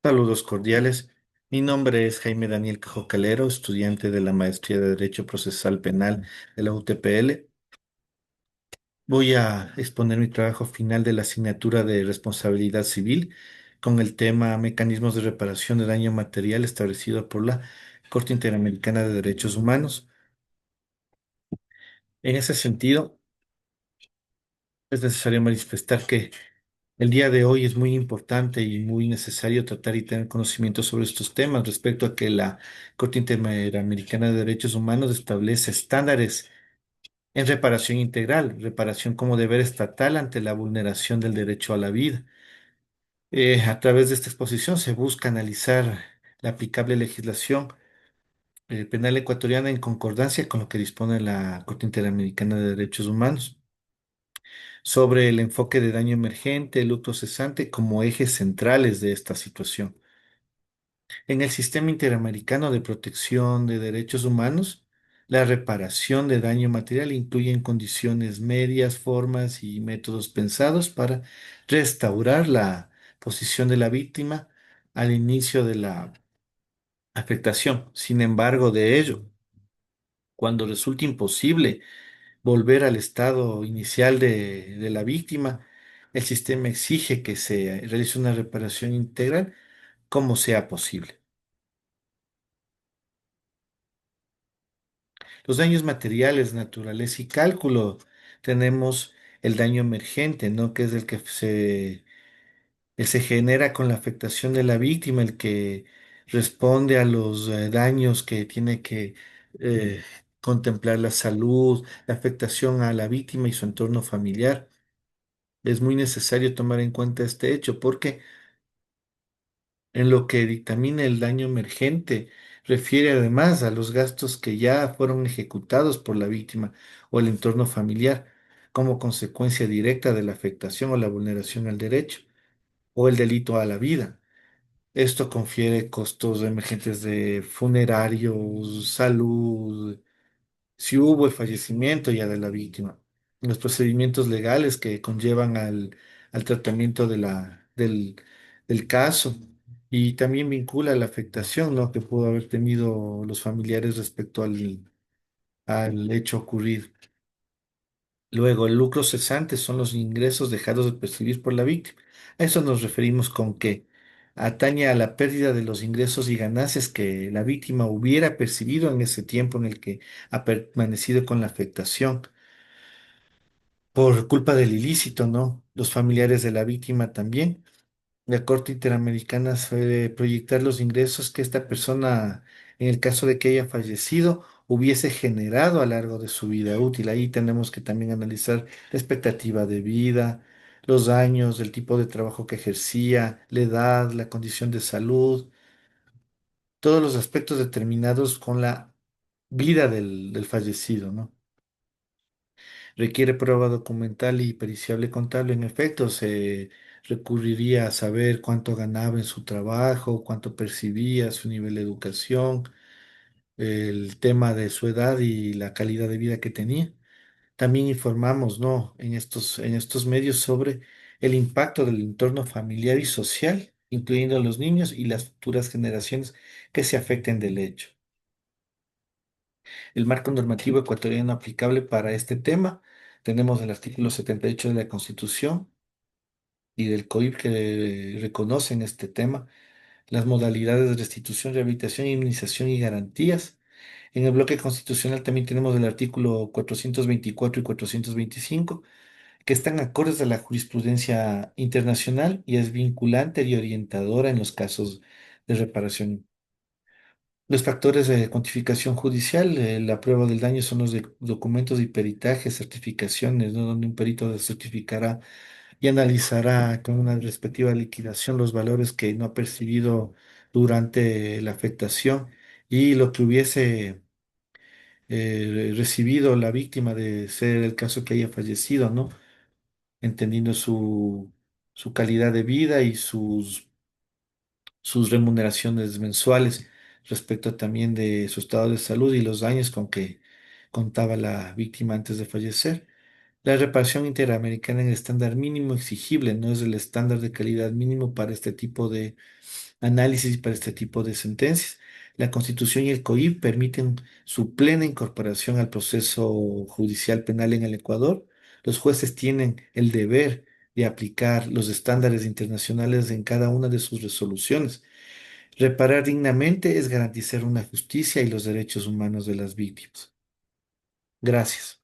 Saludos cordiales. Mi nombre es Jaime Daniel Cajo Calero, estudiante de la Maestría de Derecho Procesal Penal de la UTPL. Voy a exponer mi trabajo final de la asignatura de Responsabilidad Civil con el tema Mecanismos de reparación de daño material establecido por la Corte Interamericana de Derechos Humanos. En ese sentido, es necesario manifestar que el día de hoy es muy importante y muy necesario tratar y tener conocimiento sobre estos temas respecto a que la Corte Interamericana de Derechos Humanos establece estándares en reparación integral, reparación como deber estatal ante la vulneración del derecho a la vida. A través de esta exposición se busca analizar la aplicable legislación penal ecuatoriana en concordancia con lo que dispone la Corte Interamericana de Derechos Humanos sobre el enfoque de daño emergente, luto cesante como ejes centrales de esta situación. En el sistema interamericano de protección de derechos humanos, la reparación de daño material incluye condiciones medias, formas y métodos pensados para restaurar la posición de la víctima al inicio de la afectación. Sin embargo, de ello, cuando resulta imposible volver al estado inicial de la víctima, el sistema exige que se realice una reparación integral como sea posible. Los daños materiales, naturaleza y cálculo. Tenemos el daño emergente, ¿no? Que es el se genera con la afectación de la víctima, el que responde a los daños que tiene que eh, contemplar la salud, la afectación a la víctima y su entorno familiar. Es muy necesario tomar en cuenta este hecho porque en lo que dictamina el daño emergente, refiere además a los gastos que ya fueron ejecutados por la víctima o el entorno familiar como consecuencia directa de la afectación o la vulneración al derecho o el delito a la vida. Esto confiere costos emergentes de funerarios, salud, si hubo el fallecimiento ya de la víctima, los procedimientos legales que conllevan al tratamiento del caso y también vincula la afectación, ¿no? que pudo haber tenido los familiares respecto al hecho ocurrido. Luego, el lucro cesante son los ingresos dejados de percibir por la víctima. A eso nos referimos con que atañe a la pérdida de los ingresos y ganancias que la víctima hubiera percibido en ese tiempo en el que ha permanecido con la afectación por culpa del ilícito, ¿no? Los familiares de la víctima también. La Corte Interamericana suele proyectar los ingresos que esta persona, en el caso de que haya fallecido, hubiese generado a lo largo de su vida útil. Ahí tenemos que también analizar la expectativa de vida, los años, el tipo de trabajo que ejercía, la edad, la condición de salud, todos los aspectos determinados con la vida del fallecido, ¿no? Requiere prueba documental y periciable contable. En efecto, se recurriría a saber cuánto ganaba en su trabajo, cuánto percibía, su nivel de educación, el tema de su edad y la calidad de vida que tenía. También informamos, ¿no? En estos medios sobre el impacto del entorno familiar y social, incluyendo a los niños y las futuras generaciones que se afecten del hecho. El marco normativo ecuatoriano aplicable para este tema. Tenemos el artículo 78 de la Constitución y del COIP que reconocen este tema, las modalidades de restitución, rehabilitación, indemnización y garantías. En el bloque constitucional también tenemos el artículo 424 y 425, que están acordes a la jurisprudencia internacional y es vinculante y orientadora en los casos de reparación. Los factores de cuantificación judicial, la prueba del daño son los documentos y peritajes, certificaciones, ¿no? Donde un perito certificará y analizará con una respectiva liquidación los valores que no ha percibido durante la afectación y lo que hubiese recibido la víctima de ser el caso que haya fallecido, ¿no? Entendiendo su calidad de vida y sus remuneraciones mensuales respecto también de su estado de salud y los daños con que contaba la víctima antes de fallecer. La reparación interamericana en el estándar mínimo exigible no es el estándar de calidad mínimo para este tipo análisis para este tipo de sentencias. La Constitución y el COIP permiten su plena incorporación al proceso judicial penal en el Ecuador. Los jueces tienen el deber de aplicar los estándares internacionales en cada una de sus resoluciones. Reparar dignamente es garantizar una justicia y los derechos humanos de las víctimas. Gracias.